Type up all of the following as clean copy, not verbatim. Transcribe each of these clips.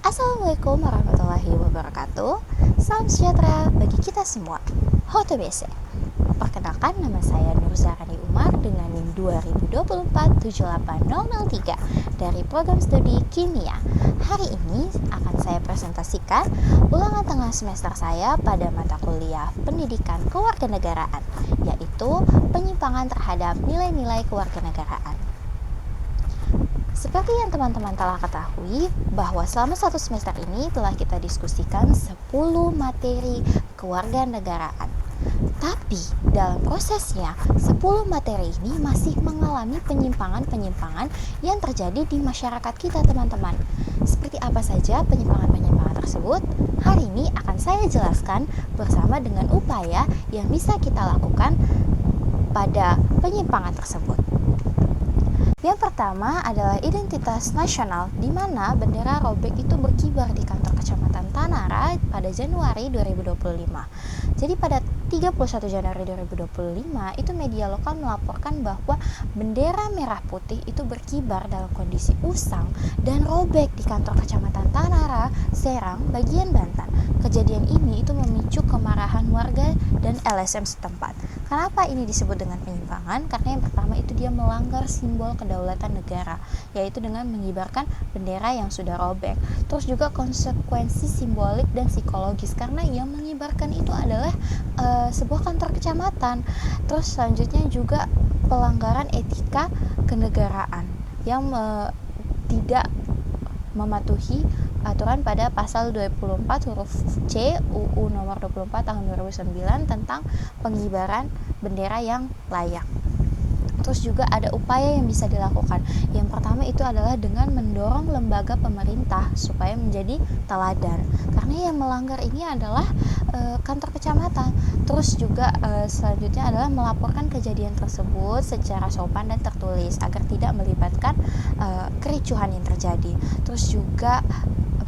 Assalamualaikum warahmatullahi wabarakatuh. Salam sejahtera bagi kita semua. Hoto BC. Perkenalkan, nama saya Nur Zarani Umar dengan NIM 2024-78003 dari program studi kimia. Hari ini akan saya presentasikan ulangan tengah semester saya pada mata kuliah pendidikan kewarganegaraan, yaitu penyimpangan terhadap nilai-nilai kewarganegaraan. Seperti yang teman-teman telah ketahui, bahwa selama satu semester ini telah kita diskusikan 10 materi kewarganegaraan. Tapi dalam prosesnya, 10 materi ini masih mengalami penyimpangan-penyimpangan yang terjadi di masyarakat kita, teman-teman. Seperti apa saja penyimpangan-penyimpangan tersebut? Hari ini akan saya jelaskan bersama dengan upaya yang bisa kita lakukan pada penyimpangan tersebut. Yang pertama adalah identitas nasional, di mana bendera robek itu berkibar di kantor Kecamatan Tanara pada Januari 2025. Jadi pada 31 Januari 2025 itu media lokal melaporkan bahwa bendera merah putih itu berkibar dalam kondisi usang dan robek di kantor Kecamatan Tanara, Serang, bagian Banten. Kejadian ini itu memicu kemarahan warga dan LSM setempat. Kenapa ini disebut dengan penyimpangan? Karena yang pertama itu dia melanggar simbol kedaulatan negara, yaitu dengan mengibarkan bendera yang sudah robek. Terus juga konsekuensi simbolik dan psikologis, karena yang mengibarkan itu adalah sebuah kantor kecamatan. Terus selanjutnya juga pelanggaran etika kenegaraan yang tidak mematuhi aturan pada pasal 24 huruf C UU nomor 24 tahun 2009 tentang pengibaran bendera yang layak. Terus juga ada upaya yang bisa dilakukan. Yang pertama itu adalah dengan mendorong lembaga pemerintah supaya menjadi teladan, karena yang melanggar ini adalah kantor kecamatan. Terus juga selanjutnya adalah melaporkan kejadian tersebut secara sopan dan tertulis agar tidak melibatkan kericuhan yang terjadi. Terus juga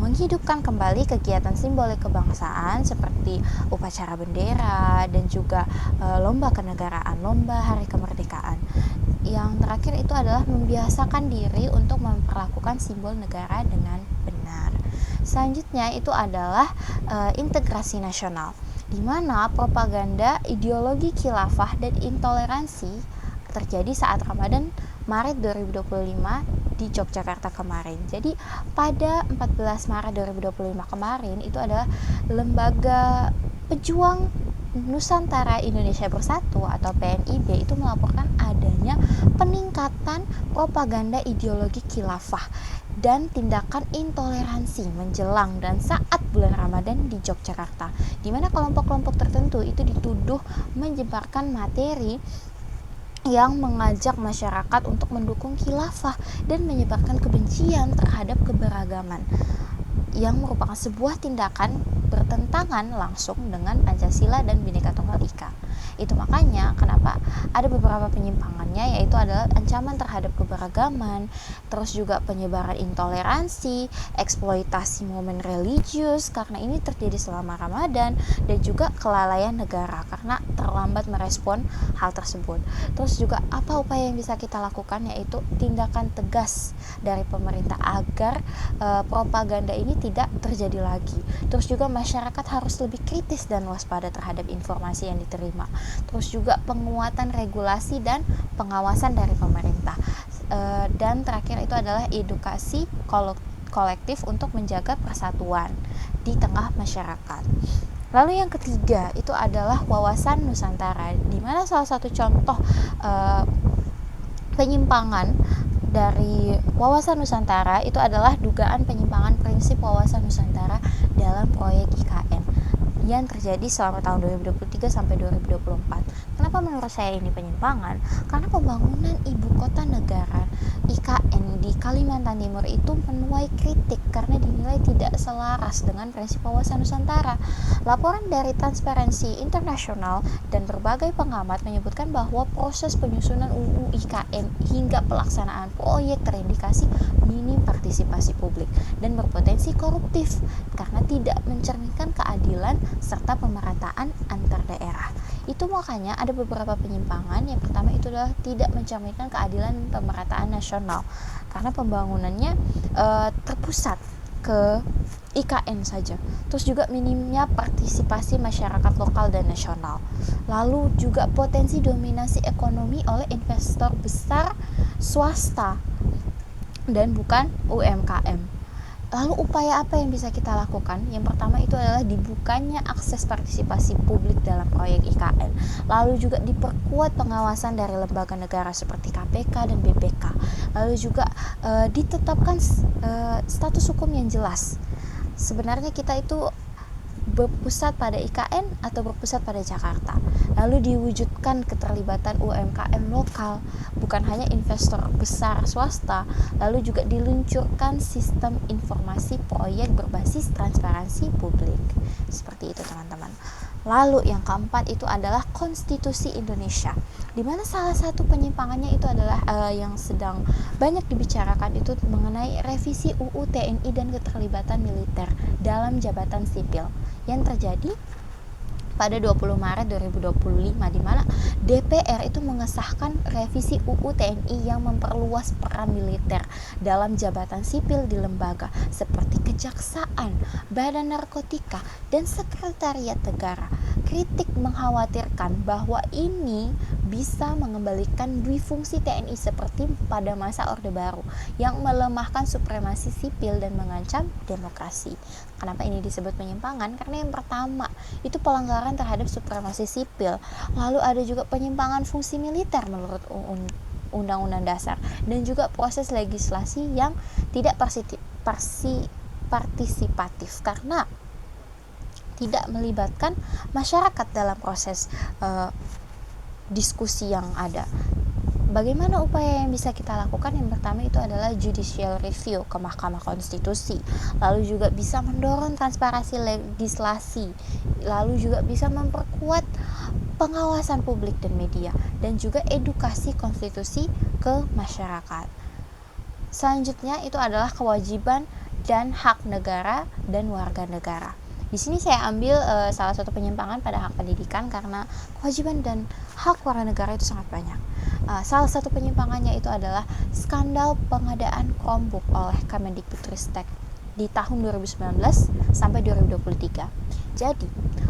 menghidupkan kembali kegiatan simbolik kebangsaan seperti upacara bendera dan juga lomba kenegaraan, lomba hari kemerdekaan. Yang terakhir itu adalah membiasakan diri untuk memperlakukan simbol negara dengan benar. Selanjutnya itu adalah integrasi nasional, di mana propaganda ideologi khilafah dan intoleransi terjadi saat Ramadan Maret 2025 di Yogyakarta kemarin. Jadi pada 14 Maret 2025 kemarin itu adalah Lembaga Pejuang Nusantara Indonesia Bersatu atau PNIB itu melaporkan adanya peningkatan propaganda ideologi khilafah dan tindakan intoleransi menjelang dan saat bulan Ramadan di Yogyakarta, di mana kelompok-kelompok tertentu itu dituduh menyebarkan materi yang mengajak masyarakat untuk mendukung khilafah dan menyebarkan kebencian terhadap keberagaman, yang merupakan sebuah tindakan bertentangan langsung dengan Pancasila dan Bhinneka Tunggal Ika. Itu makanya kenapa ada beberapa penyimpangannya, yaitu adalah ancaman terhadap keberagaman, terus juga penyebaran intoleransi, eksploitasi momen religius karena ini terjadi selama Ramadan, dan juga kelalaian negara karena terlambat merespon hal tersebut. Terus juga apa upaya yang bisa kita lakukan, yaitu tindakan tegas dari pemerintah agar propaganda ini tidak terjadi lagi. Terus juga masyarakat harus lebih kritis dan waspada terhadap informasi yang diterima. Terus juga penguatan regulasi dan pengawasan dari pemerintah. Dan terakhir itu adalah edukasi kolektif untuk menjaga persatuan di tengah masyarakat. Lalu yang ketiga itu adalah wawasan Nusantara, di mana salah satu contoh penyimpangan dari wawasan Nusantara itu adalah dugaan penyimpangan prinsip wawasan Nusantara dalam proyek IKN yang terjadi selama tahun 2023 sampai 2024. Kenapa menurut saya ini penyimpangan? Karena pembangunan ibu kota negara IKN di Kalimantan Timur itu menuai kritik karena dinilai tidak selaras dengan prinsip wawasan Nusantara. Laporan dari Transparency International dan berbagai pengamat menyebutkan bahwa proses penyusunan UU IKN hingga pelaksanaan proyek terindikasi minim partisipasi publik dan berpotensi koruptif karena tidak mencerminkan keadilan serta pemerataan antar daerah. Itu makanya ada beberapa penyimpangan. Yang pertama itu adalah tidak mencerminkan keadilan dan pemerataan nasional karena pembangunannya terpusat ke IKN saja. Terus juga minimnya partisipasi masyarakat lokal dan nasional. Lalu juga potensi dominasi ekonomi oleh investor besar swasta dan bukan UMKM. Lalu upaya apa yang bisa kita lakukan? Yang pertama itu adalah dibukanya akses partisipasi publik dalam proyek IKN. Lalu juga diperkuat pengawasan dari lembaga negara seperti KPK dan BPK. Lalu juga ditetapkan status hukum yang jelas. Sebenarnya kita itu berpusat pada IKN atau berpusat pada Jakarta. Lalu diwujudkan keterlibatan UMKM lokal, bukan hanya investor besar swasta. Lalu juga diluncurkan sistem informasi proyek berbasis transparansi publik. Seperti itu teman-teman. Lalu yang keempat itu adalah Konstitusi Indonesia, di mana salah satu penyimpangannya itu adalah yang sedang banyak dibicarakan itu mengenai revisi UU TNI dan keterlibatan militer dalam jabatan sipil yang terjadi pada 20 Maret 2025, di mana DPR itu mengesahkan revisi UU TNI yang memperluas peran militer dalam jabatan sipil di lembaga seperti Kejaksaan, Badan Narkotika, dan Sekretariat Negara. Kritik mengkhawatirkan bahwa ini bisa mengembalikan dwi-fungsi TNI seperti pada masa Orde Baru yang melemahkan supremasi sipil dan mengancam demokrasi. Kenapa ini disebut penyimpangan? Karena yang pertama itu pelanggaran terhadap supremasi sipil. Lalu ada juga penyimpangan fungsi militer menurut Undang-Undang Dasar, dan juga proses legislasi yang tidak partisipatif karena tidak melibatkan masyarakat dalam proses diskusi yang ada. Bagaimana upaya yang bisa kita lakukan? Yang pertama itu adalah judicial review ke Mahkamah Konstitusi. Lalu juga bisa mendorong transparansi legislasi. Lalu juga bisa memperkuat pengawasan publik dan media, dan juga edukasi konstitusi ke masyarakat. Selanjutnya itu adalah kewajiban dan hak negara dan warga negara. Di sini saya ambil salah satu penyimpangan pada hak pendidikan karena kewajiban dan hak warga negara itu sangat banyak. Salah satu penyimpangannya itu adalah skandal pengadaan Chromebook oleh Kemendikbudristek di tahun 2019 sampai 2023. Jadi,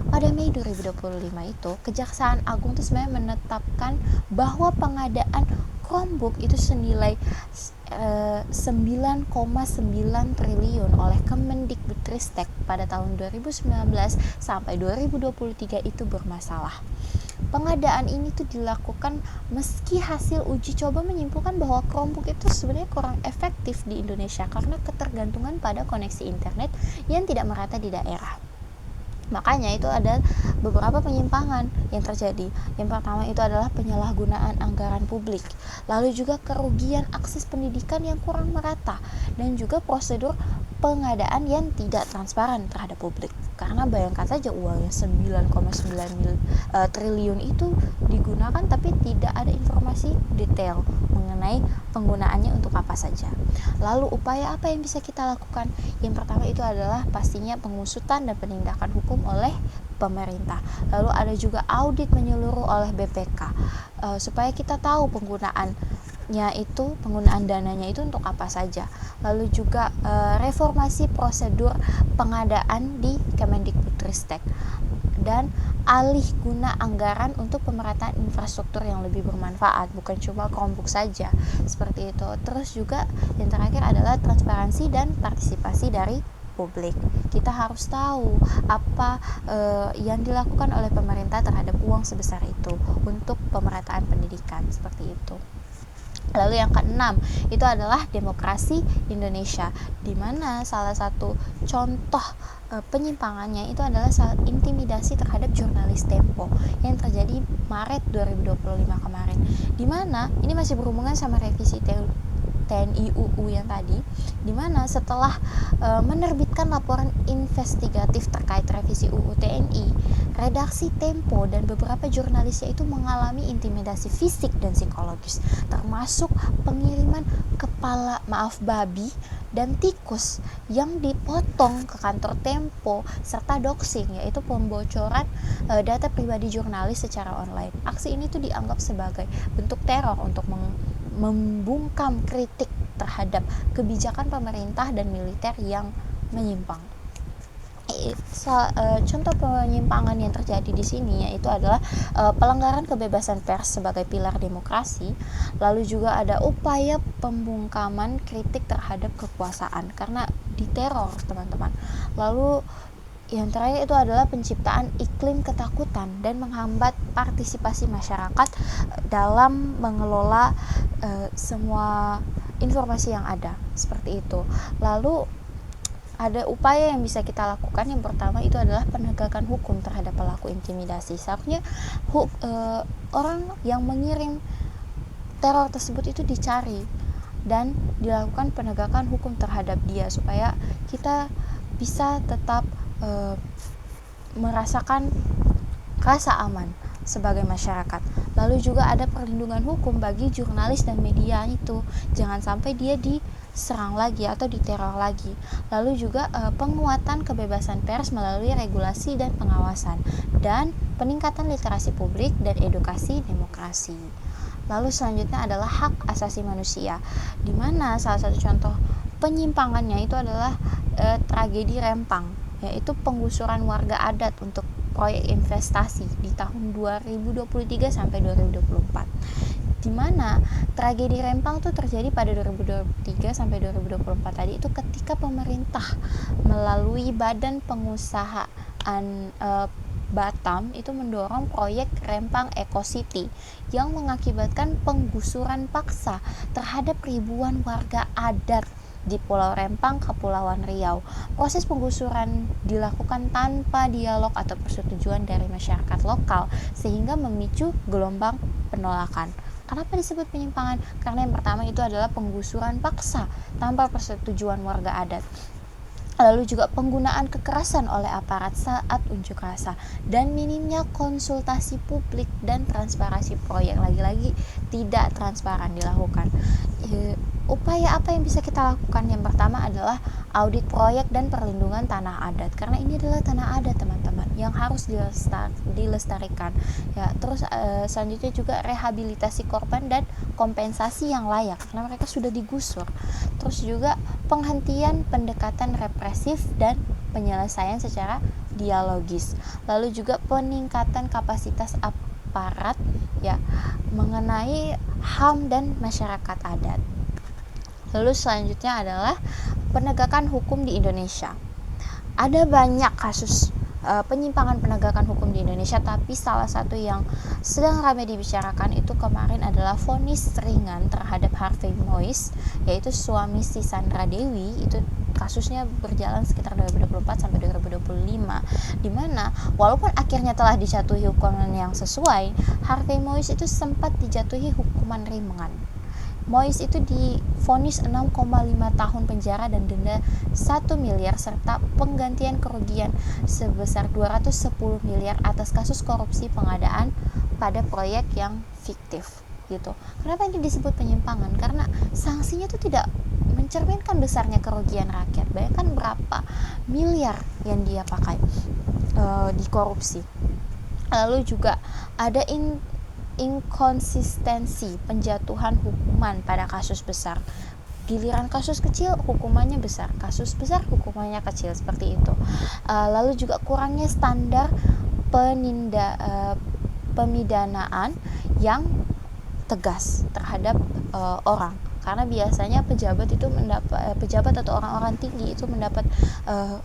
pada Mei 2025 itu, Kejaksaan Agung itu sebenarnya menetapkan bahwa pengadaan Chromebook itu senilai 9,9 triliun oleh Kemendikbudristek pada tahun 2019 sampai 2023 itu bermasalah. Pengadaan ini tuh dilakukan meski hasil uji coba menyimpulkan bahwa Chromebook itu sebenarnya kurang efektif di Indonesia karena ketergantungan pada koneksi internet yang tidak merata di daerah. Makanya itu ada beberapa penyimpangan yang terjadi. Yang pertama itu adalah penyalahgunaan anggaran publik, lalu juga kerugian akses pendidikan yang kurang merata, dan juga prosedur pengadaan yang tidak transparan terhadap publik. Karena bayangkan saja uang yang 9,9 triliun itu digunakan tapi tidak ada informasi detail mengenai penggunaannya untuk apa saja. Lalu upaya apa yang bisa kita lakukan? Yang pertama itu adalah pastinya pengusutan dan penindakan hukum oleh pemerintah. Lalu ada juga audit menyeluruh oleh BPK supaya kita tahu penggunaan dananya itu untuk apa saja. Lalu juga reformasi prosedur pengadaan di Kemendikbudristek dan alih guna anggaran untuk pemerataan infrastruktur yang lebih bermanfaat, bukan cuma Chromebook saja, seperti itu. Terus juga yang terakhir adalah transparansi dan partisipasi dari publik. Kita harus tahu apa yang dilakukan oleh pemerintah terhadap uang sebesar itu untuk pemerataan pendidikan, seperti itu. Lalu yang keenam itu adalah demokrasi Indonesia, di mana salah satu contoh penyimpangannya itu adalah intimidasi terhadap jurnalis Tempo yang terjadi Maret 2025 kemarin, di mana ini masih berhubungan sama revisi TNI UU yang tadi, di mana setelah menerbitkan laporan investigatif terkait revisi UU TNI, redaksi Tempo dan beberapa jurnalisnya itu mengalami intimidasi fisik dan psikologis, termasuk pengiriman kepala babi dan tikus yang dipotong ke kantor Tempo, serta doxing, yaitu pembocoran data pribadi jurnalis secara online. Aksi ini tuh dianggap sebagai bentuk teror untuk membungkam kritik terhadap kebijakan pemerintah dan militer yang menyimpang. Contoh penyimpangan yang terjadi di sini yaitu adalah pelanggaran kebebasan pers sebagai pilar demokrasi, lalu juga ada upaya pembungkaman kritik terhadap kekuasaan karena diteror, teman-teman. Lalu yang terakhir itu adalah penciptaan iklim ketakutan dan menghambat partisipasi masyarakat dalam mengelola semua informasi yang ada, seperti itu. Lalu ada upaya yang bisa kita lakukan. Yang pertama itu adalah penegakan hukum terhadap pelaku intimidasi. Seharusnya orang yang mengirim teror tersebut itu dicari dan dilakukan penegakan hukum terhadap dia supaya kita bisa tetap merasakan rasa aman sebagai masyarakat. Lalu juga ada perlindungan hukum bagi jurnalis dan media itu, jangan sampai dia diserang lagi atau diteror lagi. Lalu juga penguatan kebebasan pers melalui regulasi dan pengawasan, dan peningkatan literasi publik dan edukasi demokrasi. Lalu selanjutnya adalah hak asasi manusia, di mana salah satu contoh penyimpangannya itu adalah tragedi Rempang, yaitu penggusuran warga adat untuk proyek investasi di tahun 2023 sampai 2024, di mana tragedi Rempang itu terjadi pada 2023 sampai 2024 tadi itu ketika pemerintah melalui Badan Pengusahaan Batam itu mendorong proyek Rempang Eco City yang mengakibatkan penggusuran paksa terhadap ribuan warga adat di Pulau Rempang, Kepulauan Riau. Proses penggusuran dilakukan tanpa dialog atau persetujuan dari masyarakat lokal sehingga memicu gelombang penolakan. Kenapa disebut penyimpangan? Karena yang pertama itu adalah penggusuran paksa tanpa persetujuan warga adat. Lalu juga penggunaan kekerasan oleh aparat saat unjuk rasa dan minimnya konsultasi publik dan transparansi proyek, lagi-lagi tidak transparan dilakukan. Upaya apa yang bisa kita lakukan? Yang pertama adalah audit proyek dan perlindungan tanah adat, karena ini adalah tanah adat, teman-teman, yang harus dilestarikan ya. Terus selanjutnya juga rehabilitasi korban dan kompensasi yang layak karena mereka sudah digusur. Terus juga penghentian pendekatan represif dan penyelesaian secara dialogis. Lalu juga peningkatan kapasitas aparat ya mengenai HAM dan masyarakat adat. Lalu selanjutnya adalah penegakan hukum di Indonesia. Ada banyak kasus penyimpangan penegakan hukum di Indonesia, tapi salah satu yang sedang ramai dibicarakan itu kemarin adalah vonis ringan terhadap Harvey Moise, yaitu suami si Sandra Dewi. Itu kasusnya berjalan sekitar 2024 sampai 2025, di mana walaupun akhirnya telah dijatuhi hukuman yang sesuai, Harvey Moise itu sempat dijatuhi hukuman ringan. Moise itu divonis 6,5 tahun penjara dan denda 1 miliar serta penggantian kerugian sebesar 210 miliar atas kasus korupsi pengadaan pada proyek yang fiktif gitu. Kenapa ini disebut penyimpangan? Karena sanksinya itu tidak mencerminkan besarnya kerugian rakyat. Bayangkan berapa miliar yang dia pakai di korupsi. Lalu juga ada inkonsistensi penjatuhan hukuman pada kasus besar. Giliran kasus kecil hukumannya besar, kasus besar hukumannya kecil, seperti itu. Lalu juga kurangnya standar pemidanaan yang tegas terhadap orang, karena biasanya pejabat atau orang-orang tinggi itu mendapat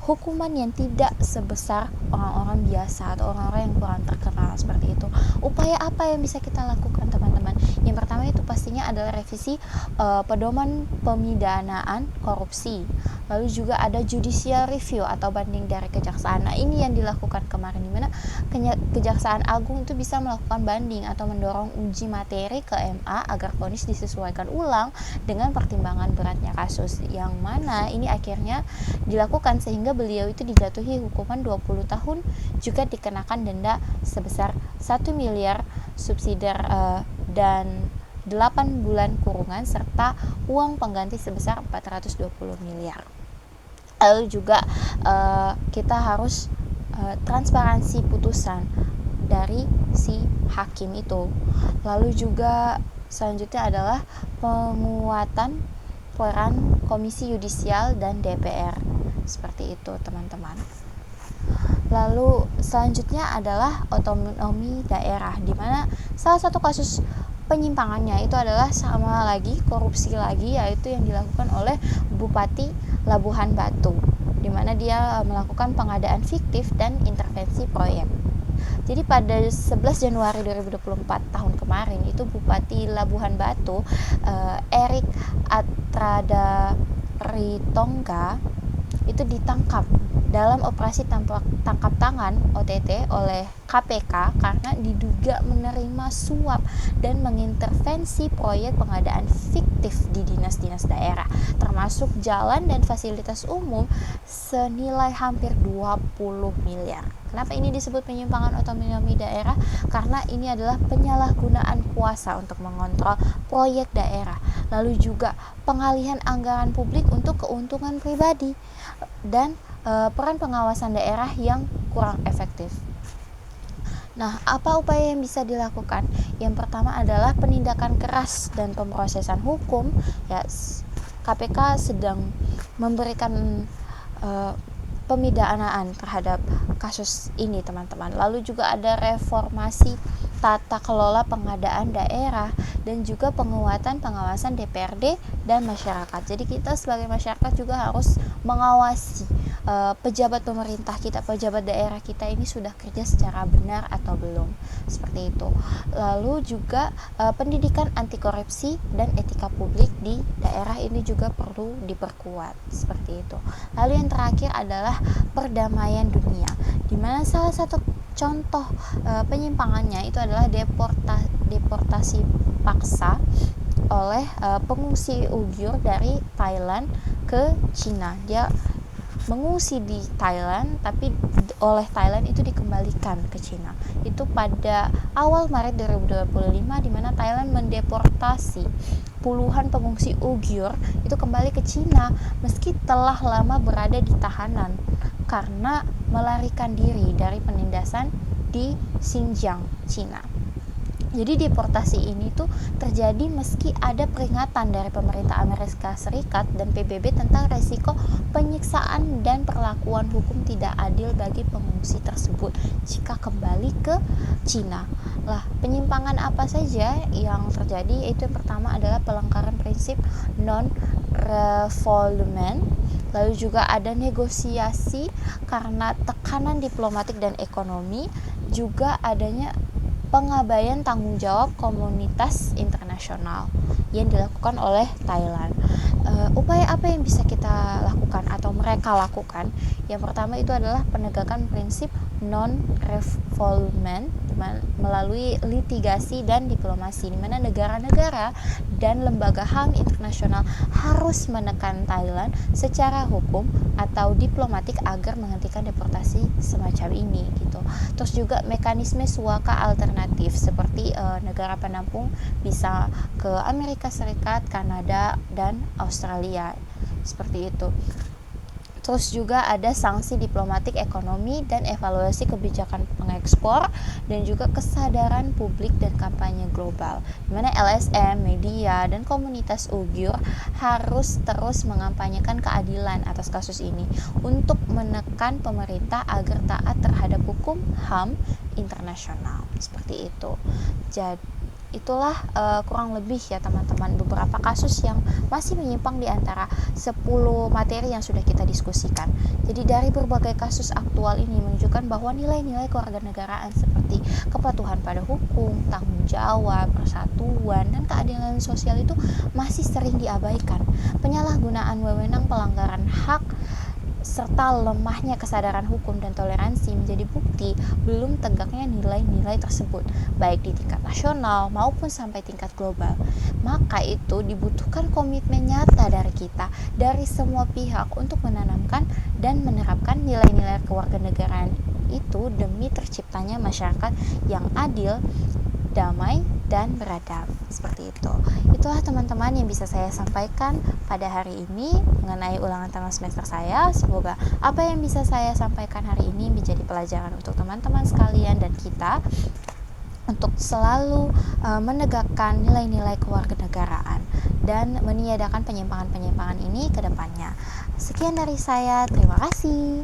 hukuman yang tidak sebesar orang-orang biasa atau orang-orang yang kurang terkenal, seperti itu. Upaya apa yang bisa kita lakukan, teman-teman? Yang pertama itu pastinya adalah revisi pedoman pemidanaan korupsi. Lalu juga ada judicial review atau banding dari kejaksaan. Nah, ini yang dilakukan kemarin, di mana Kejaksaan Agung itu bisa melakukan banding atau mendorong uji materi ke MA agar vonis disesuaikan ulang dengan pertimbangan beratnya kasus, yang mana ini akhirnya dilakukan sehingga beliau itu dijatuhi hukuman 20 tahun, juga dikenakan denda sebesar 1 miliar subsidiar dan 8 bulan kurungan serta uang pengganti sebesar 420 miliar. Lalu juga kita harus transparansi putusan dari si hakim itu. Lalu juga selanjutnya adalah penguatan peran Komisi Yudisial dan DPR. Seperti itu, teman-teman. Lalu selanjutnya adalah otonomi daerah, di mana salah satu kasus penyimpangannya itu adalah sama lagi korupsi lagi, yaitu yang dilakukan oleh Bupati Labuhan Batu, di mana dia melakukan pengadaan fiktif dan intervensi proyek. Jadi pada 11 Januari 2024 tahun kemarin itu Bupati Labuhan Batu Erik Atrada Ritonga itu ditangkap dalam operasi tangkap tangan OTT oleh KPK karena diduga menerima suap dan mengintervensi proyek pengadaan fiktif di dinas-dinas daerah, termasuk jalan dan fasilitas umum senilai hampir 20 miliar. Kenapa ini disebut penyimpangan otonomi daerah? Karena ini adalah penyalahgunaan kuasa untuk mengontrol proyek daerah, lalu juga pengalihan anggaran publik untuk keuntungan pribadi, dan peran pengawasan daerah yang kurang efektif. Nah, apa upaya yang bisa dilakukan? Yang pertama adalah penindakan keras dan pemrosesan hukum. Ya, KPK sedang memberikan pemidanaan terhadap kasus ini, teman-teman. Lalu juga ada reformasi tata kelola pengadaan daerah dan juga penguatan pengawasan DPRD dan masyarakat. Jadi kita sebagai masyarakat juga harus mengawasi pejabat pemerintah kita, pejabat daerah kita ini sudah kerja secara benar atau belum, seperti itu. Lalu juga pendidikan anti korupsi dan etika publik di daerah ini juga perlu diperkuat, seperti itu. Lalu yang terakhir adalah perdamaian dunia, di mana salah satu contoh penyimpangannya itu adalah deportasi paksa oleh pengungsi Uyghur dari Thailand ke Cina. Dia mengungsi di Thailand, tapi oleh Thailand itu dikembalikan ke Cina. Itu pada awal Maret 2025, di mana Thailand mendeportasi puluhan pengungsi Uyghur itu kembali ke Cina meski telah lama berada di tahanan karena melarikan diri dari penindasan di Xinjiang, Cina. Jadi deportasi ini tuh terjadi meski ada peringatan dari pemerintah Amerika Serikat dan PBB tentang resiko penyiksaan dan perlakuan hukum tidak adil bagi pengungsi tersebut jika kembali ke Cina. Lah, penyimpangan apa saja yang terjadi? Yaitu yang pertama adalah pelanggaran prinsip non-refoulement. Lalu juga ada negosiasi karena tekanan diplomatik dan ekonomi, juga adanya pengabaian tanggung jawab komunitas internasional yang dilakukan oleh Thailand. Upaya apa yang bisa kita lakukan atau mereka lakukan? Yang pertama itu adalah penegakan prinsip non-refoulement melalui litigasi dan diplomasi, di mana negara-negara dan lembaga HAM internasional harus menekan Thailand secara hukum atau diplomatik agar menghentikan deportasi semacam ini gitu. Terus juga mekanisme suaka alternatif seperti negara penampung bisa ke Amerika Serikat, Kanada, dan Australia, seperti itu. Terus juga ada sanksi diplomatik ekonomi dan evaluasi kebijakan pengekspor, dan juga kesadaran publik dan kampanye global, di mana LSM, media, dan komunitas Uyghur harus terus mengampanyekan keadilan atas kasus ini untuk menekan pemerintah agar taat terhadap hukum HAM internasional, seperti itu. Jadi itulah kurang lebih ya teman-teman beberapa kasus yang masih menyimpang di antara 10 materi yang sudah kita diskusikan. Jadi dari berbagai kasus aktual ini menunjukkan bahwa nilai-nilai kewarganegaraan seperti kepatuhan pada hukum, tanggung jawab, persatuan, dan keadilan sosial itu masih sering diabaikan. Penyalahgunaan wewenang, pelanggaran hak, serta lemahnya kesadaran hukum dan toleransi menjadi bukti belum tegaknya nilai-nilai tersebut, baik di tingkat nasional maupun sampai tingkat global. Maka itu dibutuhkan komitmen nyata dari kita, dari semua pihak untuk menanamkan dan menerapkan nilai-nilai kewarganegaraan itu demi terciptanya masyarakat yang adil, damai, dan beradab, seperti itu. Itulah teman-teman yang bisa saya sampaikan pada hari ini mengenai ulangan tema semester saya. Semoga apa yang bisa saya sampaikan hari ini menjadi pelajaran untuk teman-teman sekalian dan kita untuk selalu menegakkan nilai-nilai kewarganegaraan dan meniadakan penyimpangan-penyimpangan ini ke depannya. Sekian dari saya, terima kasih.